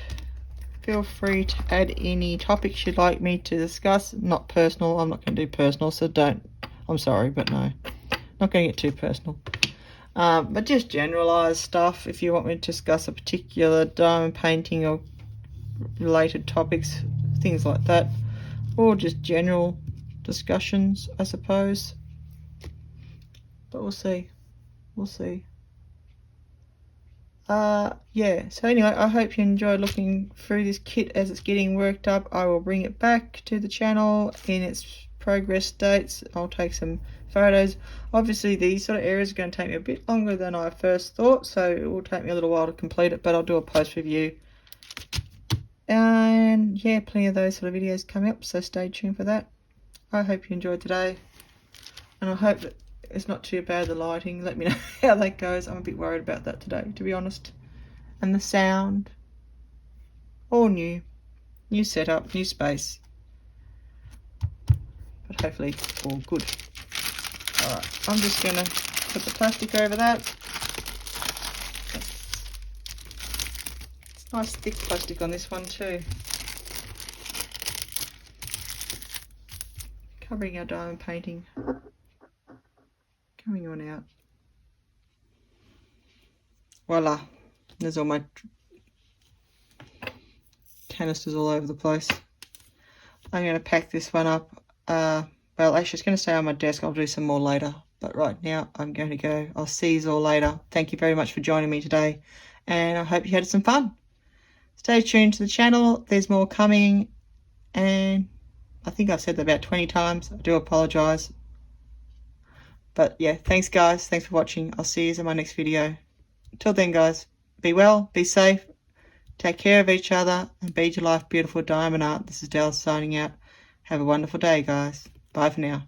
feel free to add any topics you'd like me to discuss. Not personal. I'm not going to do personal, so don't. I'm sorry, but no. Not going to get too personal. But just generalised stuff. If you want me to discuss a particular diamond painting or related topics, things like that. Or just general discussions, I suppose. But we'll see. We'll see. Yeah, so anyway, I hope you enjoyed looking through this kit as it's getting worked up. I will bring it back to the channel in its progress states. I'll take some photos. Obviously these sort of areas are going to take me a bit longer than I first thought, so it will take me a little while to complete it, but I'll do a post review. And yeah, plenty of those sort of videos coming up, so stay tuned for that. I hope you enjoyed today, and I hope that it's not too bad, the lighting. Let me know how that goes. I'm a bit worried about that today, to be honest. And the sound. All new. New setup, new space. But hopefully all good. Alright, I'm just going to put the plastic over that. It's nice thick plastic on this one too. Covering our diamond painting. Coming on out. Voila. There's all my canisters all over the place. I'm going to pack this one up. Well, actually it's going to stay on my desk. I'll do some more later. But right now I'm going to go. I'll see you all later. Thank you very much for joining me today. And I hope you had some fun. Stay tuned to the channel. There's more coming. And I think I've said that about 20 times. I do apologise. But yeah, thanks guys. Thanks for watching. I'll see you in my next video. Until then guys, be well, be safe, take care of each other, and be your life beautiful diamond art. This is Del signing out. Have a wonderful day guys. Bye for now.